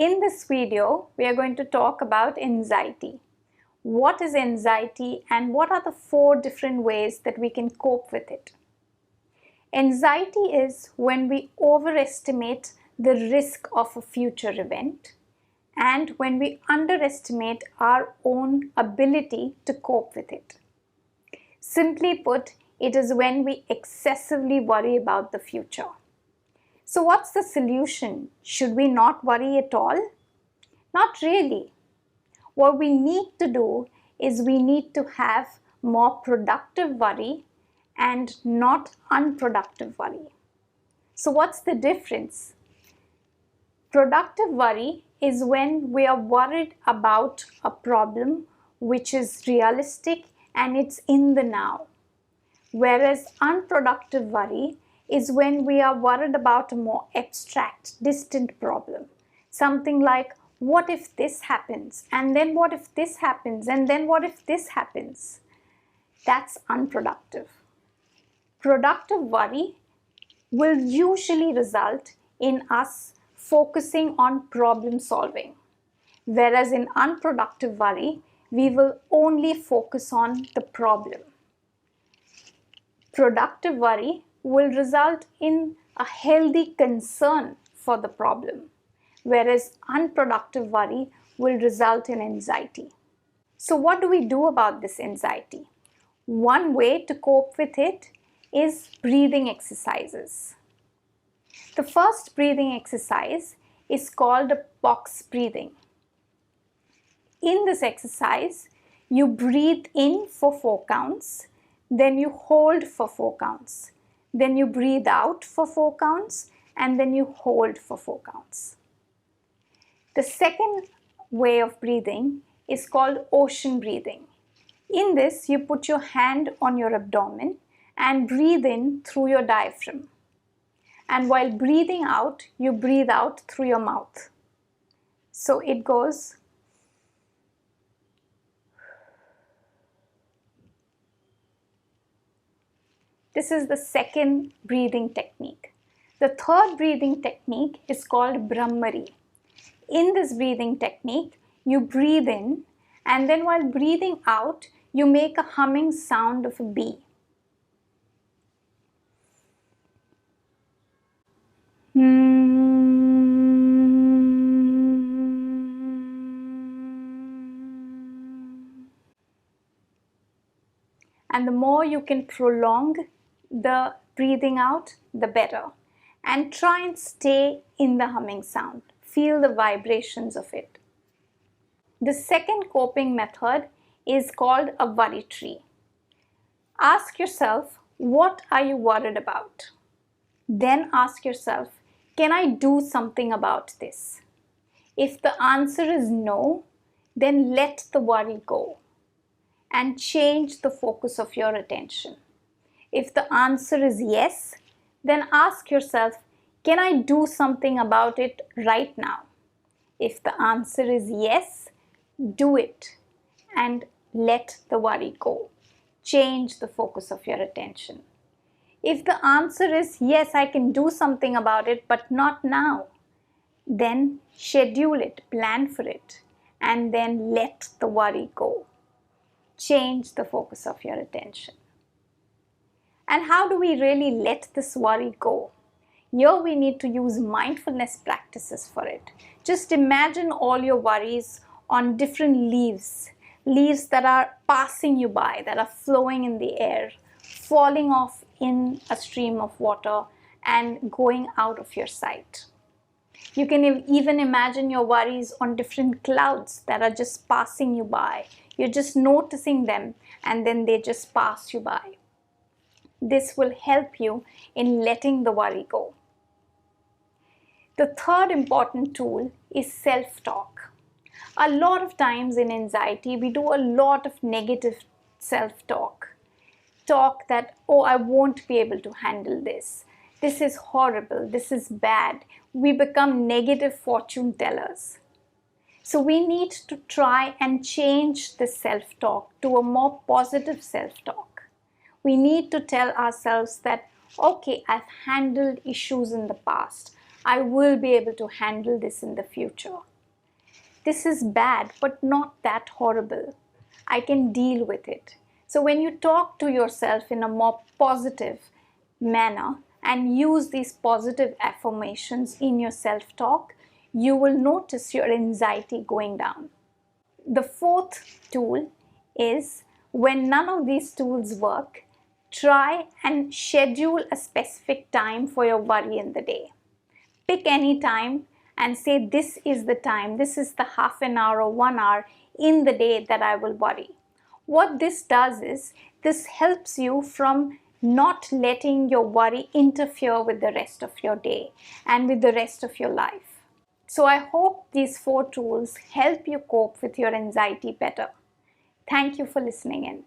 In this video, we are going to talk about anxiety. What is anxiety and what are the 4 different ways that we can cope with it? Anxiety is when we overestimate the risk of a future event and when we underestimate our own ability to cope with it. Simply put, it is when we excessively worry about the future. So what's the solution? Should we not worry at all? Not really. What we need to do is we need to have more productive worry and not unproductive worry. So what's the difference? Productive worry is when we are worried about a problem which is realistic and it's in the now. Whereas unproductive worry is when we are worried about a more abstract, distant problem. Something like, what if this happens? And then what if this happens? And then what if this happens? That's unproductive. Productive worry will usually result in us focusing on problem solving. Whereas in unproductive worry, we will only focus on the problem. Productive worry will result in a healthy concern for the problem, whereas unproductive worry will result in anxiety. So what do we do about this anxiety? One way to cope with it is breathing exercises. The first breathing exercise is called box breathing. In this exercise, you breathe in for 4 counts, then you hold for 4 counts. Then you breathe out for 4 counts and then you hold for 4 counts. The second way of breathing is called ocean breathing. In this, you put your hand on your abdomen and breathe in through your diaphragm. And while breathing out, you breathe out through your mouth. So it goes. This is the second breathing technique. The third breathing technique is called Brahmari. In this breathing technique, you breathe in and then while breathing out, you make a humming sound of a bee. And the more you can prolong the breathing out, the better. And try and stay in the humming sound. Feel the vibrations of it. The second coping method is called a Varitree. Ask yourself, what are you worried about? Then ask yourself, can I do something about this? If the answer is no, then let the worry go and change the focus of your attention. If the answer is yes, then ask yourself, can I do something about it right now? If the answer is yes, do it and let the worry go. Change the focus of your attention. If the answer is yes, I can do something about it, but not now, then schedule it, plan for it, and then let the worry go. Change the focus of your attention. And how do we really let this worry go? Here we need to use mindfulness practices for it. Just imagine all your worries on different leaves that are passing you by, that are flowing in the air, falling off in a stream of water and going out of your sight. You can even imagine your worries on different clouds that are just passing you by. You're just noticing them and then they just pass you by. This will help you in letting the worry go. The third important tool is self-talk. A lot of times in anxiety, we do a lot of negative self-talk. Talk that, oh, I won't be able to handle this. This is horrible. This is bad. We become negative fortune tellers. So we need to try and change the self-talk to a more positive self-talk. We need to tell ourselves that, okay, I've handled issues in the past. I will be able to handle this in the future. this is bad, but not that horrible. I can deal with it. So when you talk to yourself in a more positive manner and use these positive affirmations in your self-talk, you will notice your anxiety going down. The fourth tool is, when none of these tools work, try and schedule a specific time for your worry in the day. Pick any time and say, this is the time, this is the half an hour or 1 hour in the day that I will worry. What this does is, this helps you from not letting your worry interfere with the rest of your day and with the rest of your life. So I hope these 4 tools help you cope with your anxiety better. Thank you for listening in.